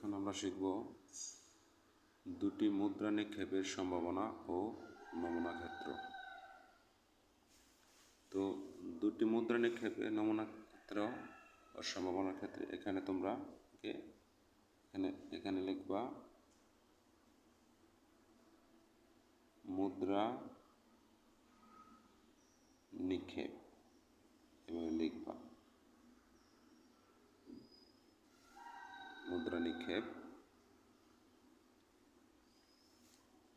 এখন আমরা শিখব দুটি মুদ্রা নিক্ষেপের সম্ভাবনা ও নমুনা ক্ষেত্র। তো দুটি মুদ্রা নিক্ষেপে নমুনা ক্ষেত্র ও সম্ভাবনার ক্ষেত্রে এখানে তোমরা এখানে লিখবা মুদ্রা নিক্ষেপ, এভাবে লিখবা মুদ্রা নিক্ষেপ।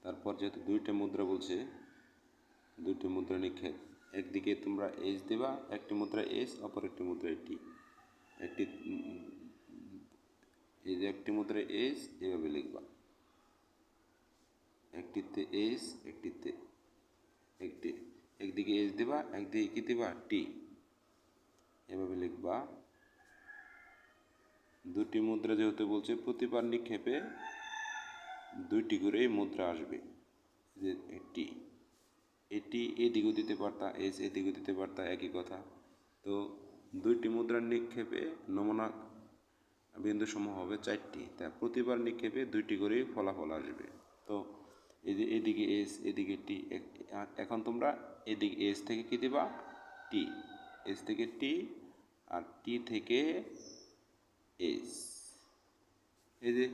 তারপর যেহেতু দুইটা মুদ্রা বলছে, দুইটি মুদ্রা নিক্ষেপ, একদিকে তোমরা এস দেবা, একটি মুদ্রা এস, অপর একটি মুদ্রা টি। এই যে একটি মুদ্রা এস, এভাবে লিখবা, একটিতে এস, একদিকে এস দেবা, একদিকে কি দেবা, টি, এভাবে লিখবা। দুটি মুদ্রা যেহেতু বলছে, প্রতিবার নিক্ষেপে দুইটি করে মুদ্রা আসবে। যে টি, এটি এদিকেও দিতে পারতা, এস এদিকেও দিতে পারতা, একই কথা। তো দুইটি মুদ্রার নিক্ষেপে নমুনা বিন্দু সমূহ হবে 4টি, তা প্রতিবার নিক্ষেপে দুইটি করেই ফলাফল আসবে। তো এই যে এদিকে এস, এদিকে টি, এখন তোমরা এদিকে এস থেকে কি দেবা, টি, এস থেকে টি, আর টি থেকে এস। এই যে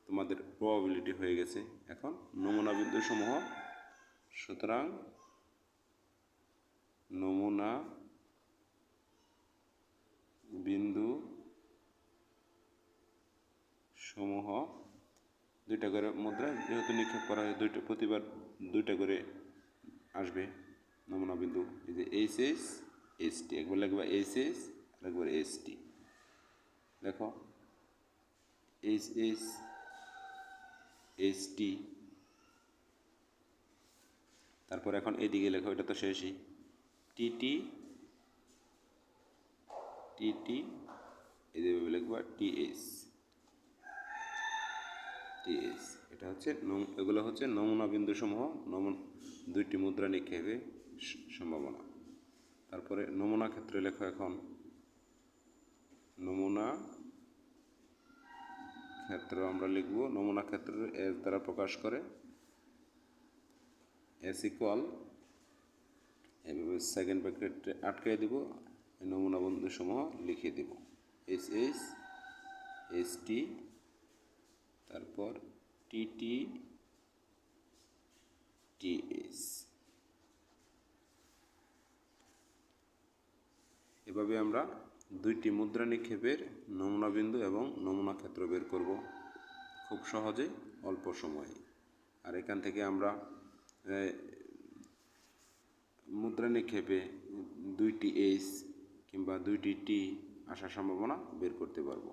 তোমাদের প্রবাবিলিটি হয়ে গেছে। এখন নমুনা বিন্দু সমূহ, সুতরাং নমুনা বিন্দু সমূহ দুইটা করে মুদ্রা যেহেতু নিক্ষেপ করা হয়, প্রতিবার দুইটা করে আসবে নমুনা বিন্দু। এই যে এইচ এস, এস টি, একবার লিখবা এইচ এস আর একবার এস টি। দেখো এইচ এস, এস টি, তারপর এখন এদিকে লেখো, এটা তো শেষই, টিটি, টিটি, এইভাবে লিখবা টিএস, টিএস। এটা হচ্ছে এগুলো হচ্ছে নমুনা বিন্দু সমূহ দুইটি মুদ্রা নিক্ষেপে সম্ভাবনা। তারপরে নমুনা ক্ষেত্রে লেখো, এখন নমুনা ক্ষেত্র আমরা লিখব, নমুনা ক্ষেত্র এস দ্বারা প্রকাশ করে, এস ইকুয়াল, এভাবে সেকেন্ড ব্র্যাকেটে আটকে দিব, নমুনা বিন্দু সমূহ লিখে দিব, এস এস, এস টি, তারপর টিটি, টিএস। এভাবে আমরা দুইটি মুদ্রা নিক্ষেপের নমুনা বিন্দু এবং নমুনা ক্ষেত্র বের করব খুব সহজে, অল্প সময়ে। আর এখান থেকে আমরা মুদ্রা নিক্ষেপে দুইটি এস কিংবা দুইটি টি আসার সম্ভাবনা বের করতে পারব।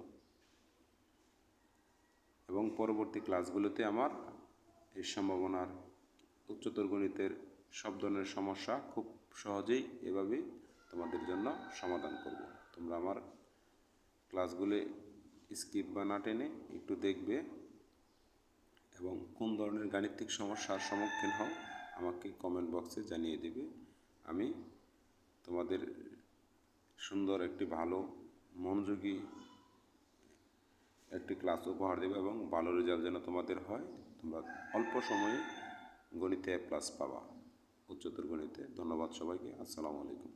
এবং পরবর্তী ক্লাসগুলোতে আমার এই সম্ভাবনার উচ্চতর গণিতের সব ধরনের সমস্যা খুব সহজেই এভাবে তোমাদের জন্য সমাধান করব। তোমরা আমার ক্লাসগুলি স্কিপ বা না টেনে একটু দেখবে এবং কোন ধরনের গাণিতিক সমস্যার সম্মুখীন হও আমাকে কমেন্ট বক্সে জানিয়ে দেবে। আমি তোমাদের সুন্দর একটি ভালো মনোযোগী একটি ক্লাস উপহার দেবে এবং ভালো রেজাল্ট যেন তোমাদের হয়, তোমরা অল্প সময়ে গণিতে A+ পাবা, উচ্চতর গণিতে। ধন্যবাদ সবাইকে। আসসালামু আলাইকুম।